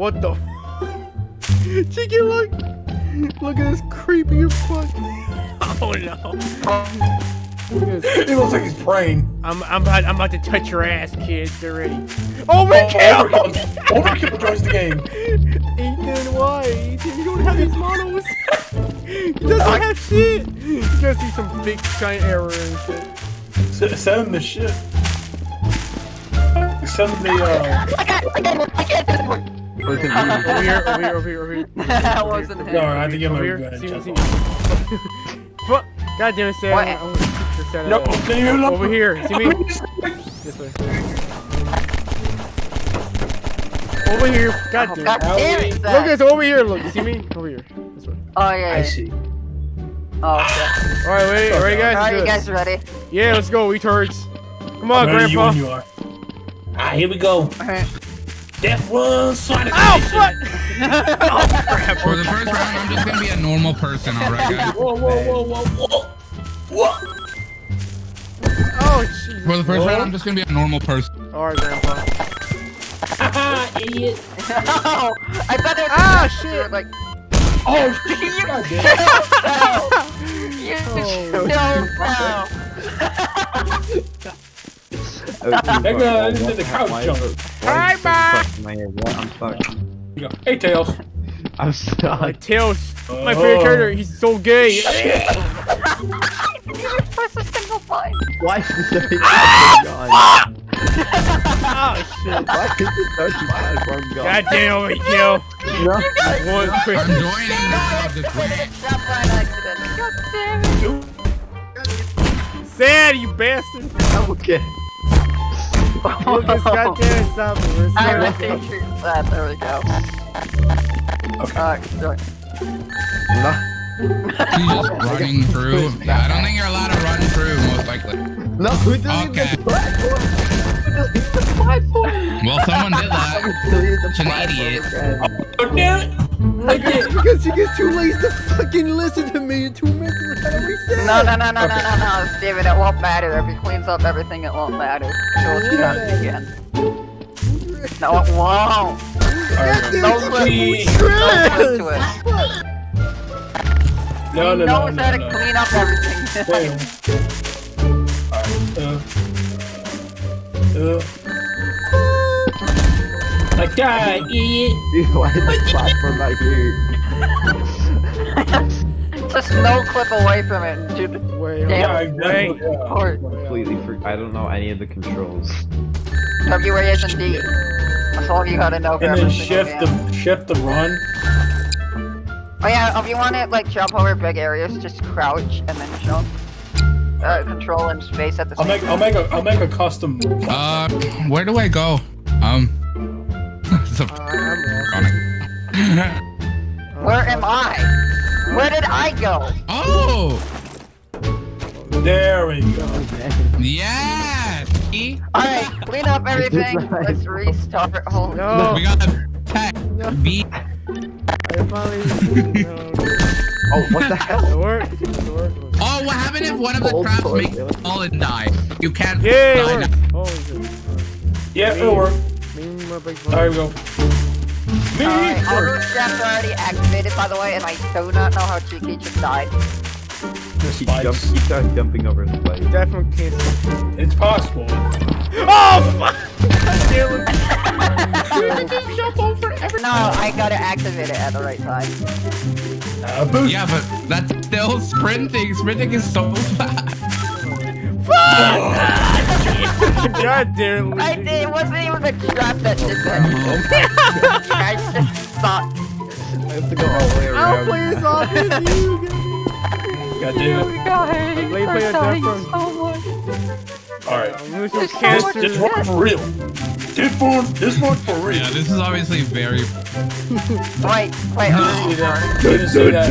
what the? Chicken, look. Look at this creepy fuck. Oh no. It looks like he's praying. I'm about to touch your ass, kids. Get ready. Overkill! Overkill joins the game. Ethan, why? Ethan, you don't have his monos. He doesn't have shit. You gotta see some big giant error and shit. Send him the shit. Send him the I can't do this one. Over here. That wasn't him. No, I have to give him a Over here. good See chest. me. Fuck. God damn it, Sam. What? I'm gonna kick your set No, out. no, Over here. See me? This way. Over here. God damn God it. damn it, Look, Zach. it's over here. Look. You see me? Over here. This way. Oh, yeah. I see. Oh, shit. Alright, wait. Alright, guys. Alright, you Good. guys ready? Yeah, let's go, retards. Come on, Ready, Grandpa. You are. Here we go. Alright. Death Run Sonic. Ow, fuck! Oh, crap. For the first round, I'm just gonna be a normal person, alright, guys? Whoa. What? Oh, jeez. For the first round, I'm just gonna be a normal person. Alright, Grandpa. Haha, idiot. Oh, I thought there was shit. like, Oh, shit. you God still damn. fell. That guy did the couch jump. Bye-bye. I'm stuck. Hey, Tails. I'm stuck. My Tails. My favorite character. He's so gay. You just press a single button. Why is this everything gone? Oh, shit. Why is this so bad from gone? God damn it, kill. No. One quick. I'm joining now, just wait. Stop by accident. God damn it. Sad, you bastard. Okay. Look, this goddamn stop it. I went there. There we go. Alright, join. No. He's just running through. Yeah, I don't think you're allowed to run through, most likely. No, who deleted Okay. the platform? Who deleted the platform? Well, someone did that. Who deleted the It's an platform idiot. again? Oh, damn it. Because you get too lazy to fucking listen to me in 2 minutes. We're trying to reset. No, Steven, it won't matter. If he cleans up everything, it won't matter. So let's try it again. No, it won't. Don't flip to it. No. He knows how to clean up everything. Like that, idiot. Dude, why is the platform right here? Just no clip away from it. Dude, Wait, Yeah, exactly. or Completely I don't know any of the controls. WAS and D. That's all you gotta know for And then every single game. shift the run. Oh yeah, if you want to like jump over big areas, just crouch and then jump. Control and space at the same time. I'll make a custom. Where do I go? It's a Where am I? Where did I go? Oh! There we go. Yeah! See? Alright, clean up everything. Let's restart. Oh No. We got a tech. B. I finally. No. Oh, what the hell? It worked. Oh, what happened if one of the traps makes you fall and die? You can't Yeah, die it now. worked. Oh, good. Yeah, it'll work. Me and my big There we go. Alright, all those traps are already activated by the way, and I do not know how Cheeky just died. Keep jumping over the place. Definitely can't. It's possible. Oh, fuck! No, I gotta activate it at the right time. Boost. Yeah, but that's still sprinting. Sprinting is so fast. God damn it. It wasn't even the trap that did that. I just thought. I have to go all the way I'll around. play this off with you. God damn it. Play a Death Run. Alright. I'm losing There's so cancer. much- This one for real. This one's for real. Yeah, this is obviously very. Wait, You didn't see that.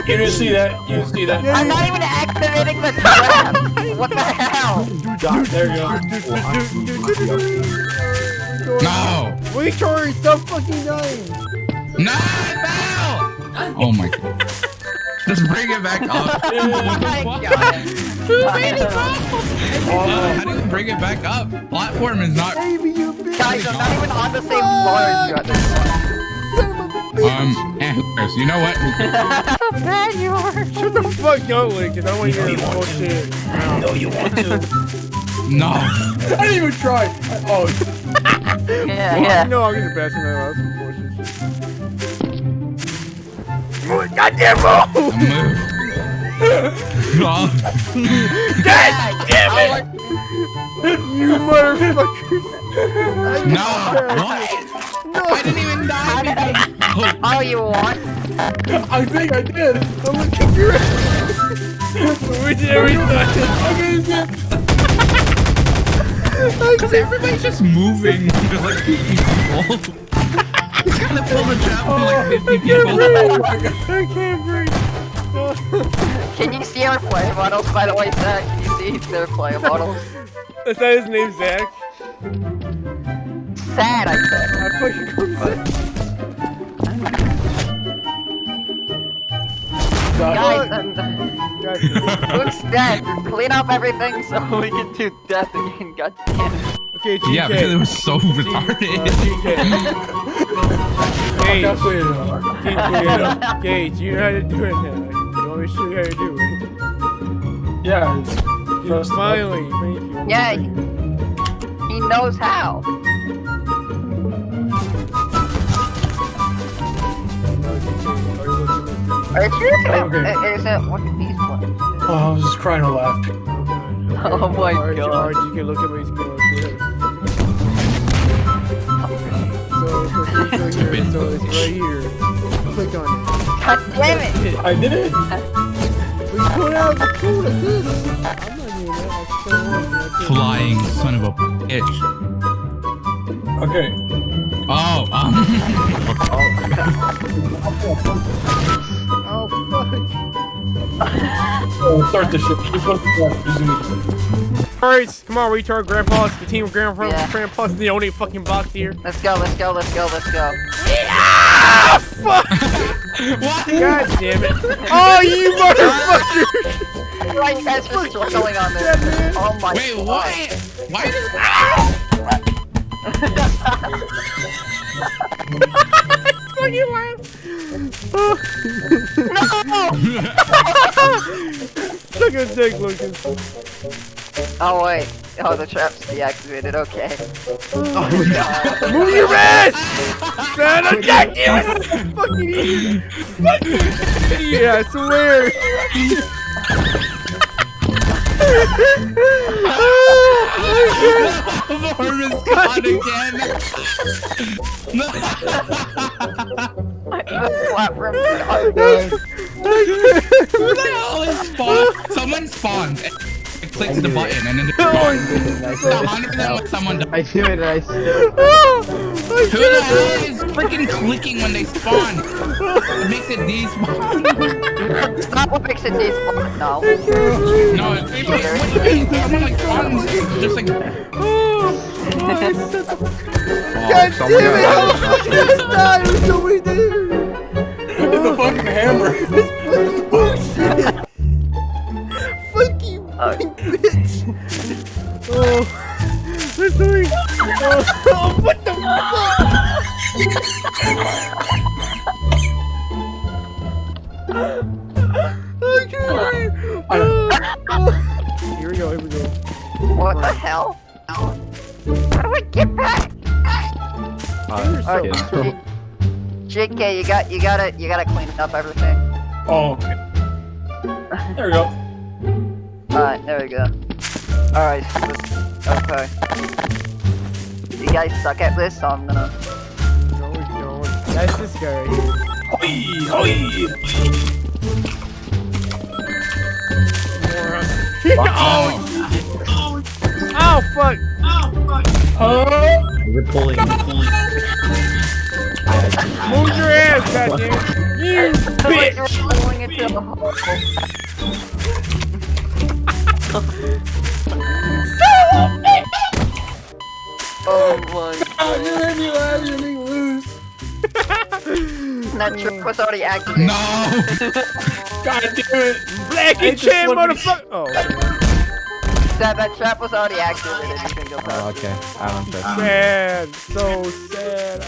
You didn't see that. You didn't see that. I'm not even activating the trap. What the hell? There you go. No! Wait, Tori, stop fucking dying. No! I fell! Oh my god. Just bring it back up. Oh my god. Too many problems. How do you bring it back up? Platform is not. Baby, you bitch. Guys, I'm not even on the same floor as you at this point. Son of a bitch. Who cares? You know what? How bad you are. Shut the fuck up, Lincoln. I don't want to hear this bullshit. No, you want to. No. I didn't even try. Oh, Yeah. No, I'll get the best one. That's some bullshit. Goddamn roll! Move. Oh. God damn it! You motherfuckers! No. What? No! I didn't even die. Oh, you won? I think I did. I'm looking for it! We did everything! Because everybody's just moving. There's like 50 people. He's gonna pull the trap from like 50 people. I can't breathe! Can you see our play models, by the way, Zach? Can you see their play models? Is that his name, Zach? Sad, I said. I fucking called him Zach. Guys, God, who's dead? Clean up everything so we can do death again, god damn it. okay, GK. Yeah, because it was so retarded. Gage, you know how to do it now. You want me to show you how to do it? Yeah. You're smiling, thank you. Yeah, he knows how. Are you sure? Okay. Is it, what are these ones? Oh, I was just crying a laugh. Oh my god. You can look at my screen like this. So it's right here. Click on it. God damn it! I did it. We put out the cool like this. I'm not doing that. Flying son of a bitch. Okay. Oh, Oh fuck. Oh, start this shit. This one's Alright, come on, retard grandpas. The team of grandpas, Yeah. grandpas is the only fucking box here. Let's go, let's go, let's go, let's go. Ah, fuck! what? God damn it. Oh, you motherfucker! Why you guys are struggling on this? Oh my Wait, god. what? Why does Fucking laugh. Look at Dick looking. Oh wait. Oh, the trap's deactivated, okay. Move your ass! Son of God damn it! Fucking idiot! Fucking idiot, I swear! Vorm is gone again? The platform Who the hell is spawned? Someone spawned. It clicks the button and then they're gone. So 100% what someone does. I do it and I still. Who the hell is freaking clicking when they spawn? It makes it despawn. Stop what makes it despawn. No. No, it's what do you mean? Someone like spawns just like. God damn it! How the fuck did I die? There's nobody there! the fucking hammer. Fuck you, bitch! Oh, that's doing. Oh, what the fuck? Okay. Here we go, here we go. What the hell? How do I get back? JK, you gotta clean up everything. Oh, okay. There we go. Alright, there we go. Alright, okay. You guys suck at this, so I'm gonna... No, we don't. That's this guy right here. Hoi, hoi. Oh, fuck! We're pulling. Move your ass, goddamn! You bitch! You're pulling it to the hole. Oh my god. You made me laugh, you made me lose. That trick was already activated. No! God damn it. Blackie Chan, motherfucker! Oh, okay. That trap was already activated. You can go Oh, back. okay. I don't trust you. Sad. So sad.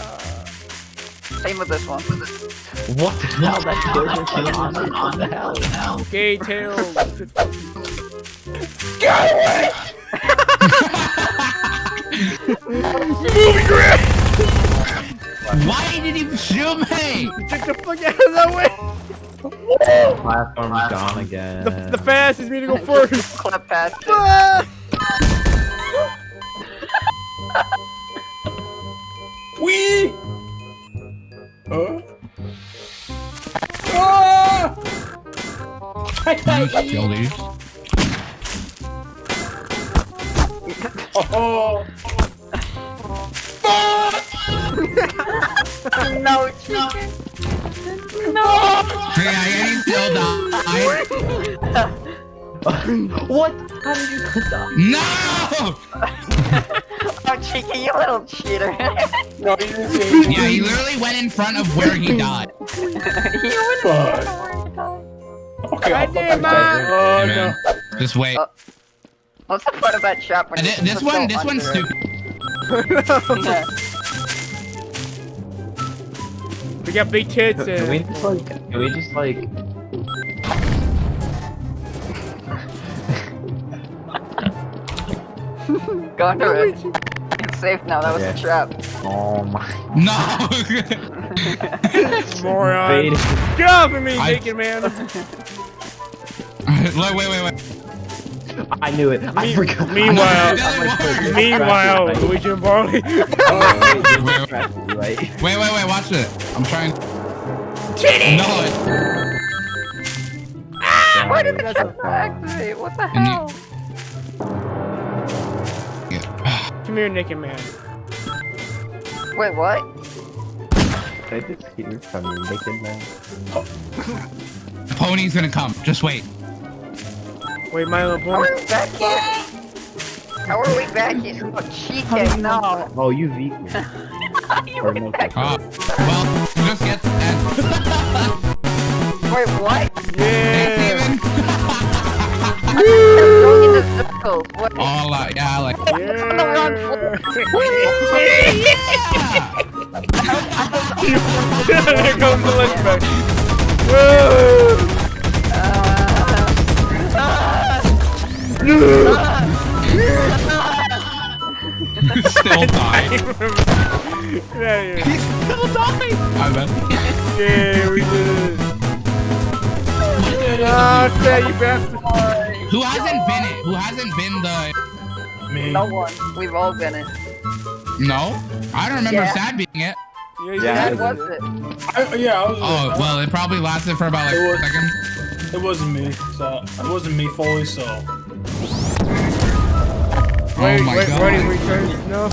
Same with this one. What the hell? That killed your team. What the hell? Gay Tails. Movie grab! Why did he shoot me? Get the fuck out of that way! Platform's gone again. The fastest me to go first. Clip past it. Fuck! Wee! Ah! Kill these. Oh! No chicken. No. Yeah, he still died. What? How did you die? No! Oh, Cheeky, you little cheater. No, you didn't say Yeah, he literally went in front of where he died. You wouldn't Fuck. Okay, I'll Goddamn, fuck that. Oh, Hey, no. man. Just wait. What's the point of that trap when you This just one, go this one's under it? stupid. Yeah. We got big tits Can we and just like, Go under it. It's safe now. That was Okay. a trap. oh my. No! moron. Fade. Get off of me, I- naked man. Look, wait. I knew it. I forgot. Meanwhile, Wait, meanwhile, Luigi and Barley. Right. wait, watch it. I'm trying. No, Why did the That's trap not activate? What the And you- hell? Come here, naked man. Wait, what? Can I just hear from you, naked man? Pony's gonna come. Just wait. Wait, my little How pony. are we back here? How are we back here? Oh, cheating, no. Oh, you vegan. You Or went no. back. Well, just get that. Wait, what? Yeah. Steven. Going into circles. What? All out, yeah, like. On the wrong There goes the lunch bag. Whoa! Still dying. Get out of here. Still dying. I bet. Yeah, we did it. Oh, sad, you bastard. Who hasn't been it? Who hasn't been the? Me. No one. We've all been it. No, I don't remember Yeah. Sad being it. Yeah, That was it. Yeah, I was. Oh, well, it probably lasted for about like It was- 4 seconds. It wasn't me. So it wasn't me fully. So Wait, Oh my wait, God. Ready, return. No.